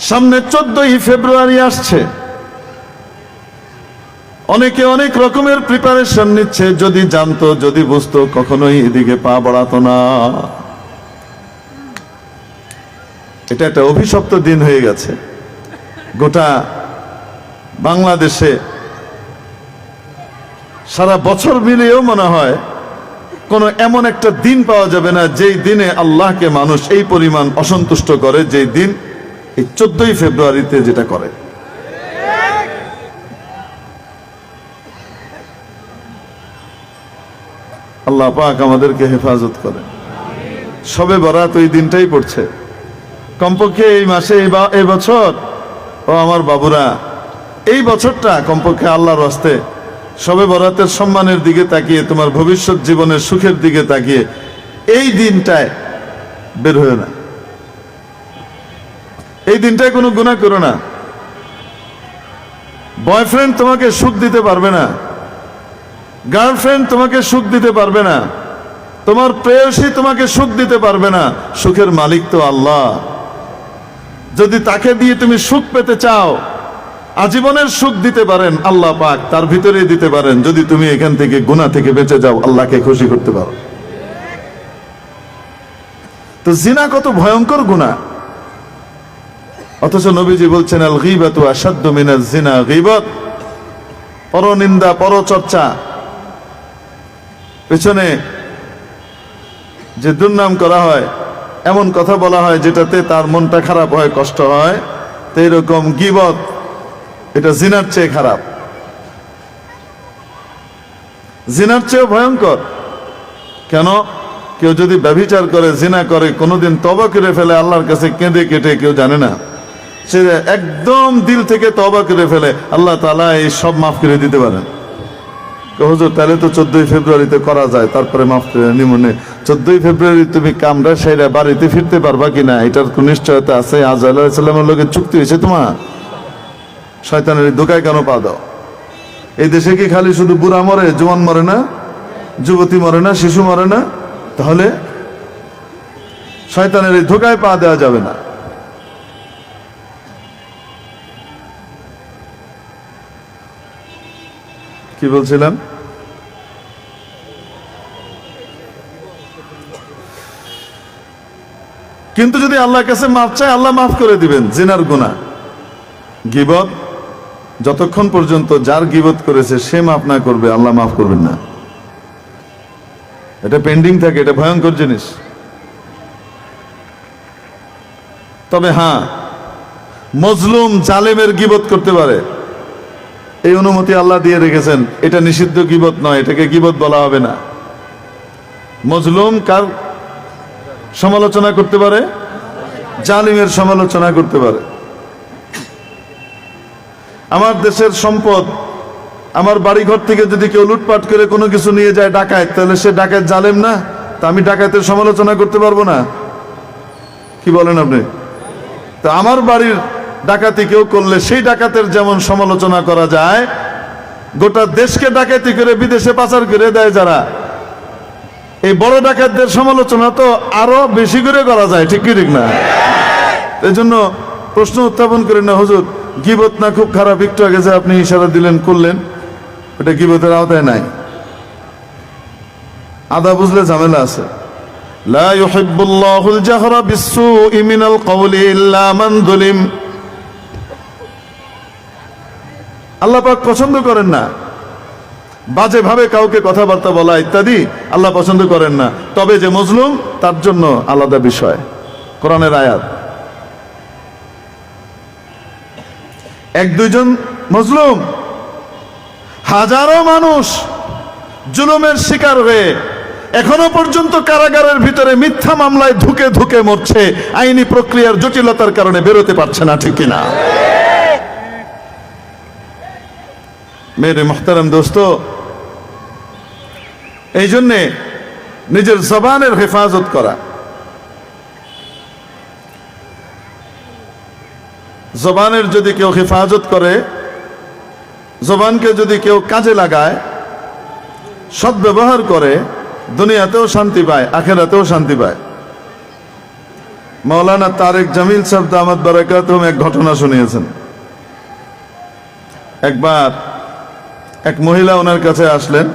সামনে 14ই ফেব্রুয়ারি আসছে, অনেকে অনেক রকমের প্রিপারেশন নিচ্ছে। যদি জানতো, যদি বুঝতো, কখনোই এদিকে পা বাড়াতো না। এটা একটা অভিশপ্ত দিন হয়ে গেছে। গোটা বাংলাদেশে সারা বছর মিলিয়েও মনে হয় কোনো এমন একটা দিন পাওয়া যাবে না যেই দিনে আল্লাহকে মানুষ এই পরিমাণ অসন্তুষ্ট করে, যেই দিন এই 14ই ফেব্রুয়ারিতে যেটা করে। আল্লাহ পাক আমাদেরকে হেফাজত করে। শবে বরাত ওই দিনটাই পড়ছে কমপক্ষে এই মাসে, এই বছর। ও আমার বাবুরা, এই বছরটা কমপক্ষে আল্লাহর রাস্তে শবে বরাতের সম্মানের দিকে তাকিয়ে, তোমার ভবিষ্যৎ জীবনের সুখের দিকে তাকিয়ে এই দিনটায় বের হয়ে না। এই দিনটায় কোনো গুনাহ করো না। বয়ফ্রেন্ড তোমাকে সুখ দিতে পারবে না, গার্লফ্রেন্ড তোমাকে সুখ দিতে পারবে না, তোমার প্রেয়সী তোমাকে সুখ দিতে পারবে না। সুখের মালিক তো আল্লাহ। যদি তাকে দিয়ে তুমি সুখ পেতে চাও, আজীবনের সুখ দিতে পারেন আল্লাহ পাক, তার ভিতরেই দিতে পারেন যদি তুমি এখান থেকে গুনাহ থেকে বেঁচে যাও, আল্লাহকে খুশি করতে পারো। তো জিনা কত ভয়ঙ্কর গুনাহ, অথচ নবীজি বলছেন আল গীবাতু আশাদ্দু মিনাজ জিনা। গীবত, পরনিন্দা, পরচর্চা, পেছনে যে দুর্নাম করা হয়, এমন কথা বলা হয় যেটাতে তার মনটা খারাপ হয়, কষ্ট হয়, তো এরকম গীবত এটা জিনার চেয়ে খারাপ, জিনার চেয়ে ভয়ঙ্কর। কেন? কেউ যদি ব্যভিচার করে, জিনা করে, কোনোদিন তওবা করে ফেলে, আল্লাহর কাছে কেঁদে কেটে, কেউ জানে না, সে একদম দিল থেকে তওবা করে ফেলে, আল্লাহ তাআলা এই সব মাফ করে দিতে পারেন। হুজুর, তাহলে তো 14ই ফেব্রুয়ারিতে করা যায়, তারপরে মাফ করে নিমনে। 14ই ফেব্রুয়ারি তুমি কামরা সেরা বাড়িতে ফিরতে পারবা কিনা, এটার কোন নিশ্চয়তা আছে? আজরাইল আলাইহিস সালামের লগে চুক্তি হয়েছে তোমার? শয়তানের ধোঁকায় কেন পা দাও? এই দেশে কি খালি শুধু বুড়া মরে, জওয়ান মরে না, যুবতী মরে না, শিশু মরে না? তাহলে শয়তানের এই ধোঁকায় পা দেওয়া যাবে না। কি বলছিলাম? কিন্তু যদি আল্লাহর কাছে মাফ চায়, আল্লাহ মাফ করে দিবেন জিনার গুনাহ। গীবত, যতক্ষণ পর্যন্ত যার গীবত করেছে সে মাফ না করবে, আল্লাহ মাফ করবেন না। এটা পেন্ডিং থাকে, এটা ভয়ঙ্কর জিনিস। তবে হ্যাঁ, মজলুম জালেমের গীবত করতে পারে, এই অনুমতি আল্লাহ দিয়ে রেখেছেন। এটা নিষিদ্ধ গীবত নয়, এটাকে গীবত বলা হবে না। মজলুম কার সমালোচনা করতে পারে? জালিমের সমালোচনা করতে পারে। আমার দেশের সম্পদ, আমার বাড়িঘর থেকে যদি কেউ লুটপাট করে কোনো কিছু নিয়ে যায় ডাকাত, তাহলে সে ডাকাত জালেম না? তা আমি ডাকাতের সমালোচনা করতে পারবো না? কি বলেন আপনি? তা আমার বাড়ির ডাকাতি কেউ করলে সেই ডাকাতের যেমন সমালোচনা করা যায়, গোটা দেশকে ডাকাতি করে বিদেশে পাচার করে দেয় যারা, এই বড় ডাকাতদের সমালোচনা তো আরো বেশি করে করা যায়। ঠিক কি ঠিক না? এই জন্য প্রশ্ন উত্থাপন করেন না, হুজুর গীবত না খুব খারাপ, একটু আগে যে আপনি ইশারা দিলেন করলেন, ওটা গীবতের আওতায় নাই। আদা বুঝলে ঝামেলা আছে। লা ইউহিব্বুল্লাহুল জাহরা বিসসুই মিনাল কওলি ইল্লা মান যুলিম। আল্লাহ পাক পছন্দ করেন না বাজে ভাবে কাউকে কথাবার্তা বলা ইত্যাদি, আল্লাহ পছন্দ করেন না। তবে যে মজলুম তার জন্য আলাদা বিষয়, কোরআনের আয়াত। এক দুইজন মজলুম, হাজারো মানুষ জুলুমের শিকার হয়ে এখনো পর্যন্ত কারাগারের ভিতরে মিথ্যা মামলায় ধুকে ধুকে মরছে, আইনি প্রক্রিয়ার জটিলতার কারণে বেরোতে পারছে না। ঠিক কিনা? মেরে মুহতারাম দোস্ত, এই জন্যে নিজের জবানের হেফাজত করা, জবানের যদি কেউ হেফাজত করে, জবানকে যদি কেউ কাজে লাগায়, সদ্ব্যবহার করে, দুনিয়াতেও শান্তি পায়, আখিরাতেও শান্তি পায়। মৌলানা তারেক জামিল সাহেব দামাত বারাকাতুহুম এক ঘটনা শুনিয়েছেন। একবার এক মহিলা ওনার কাছে আসলেন।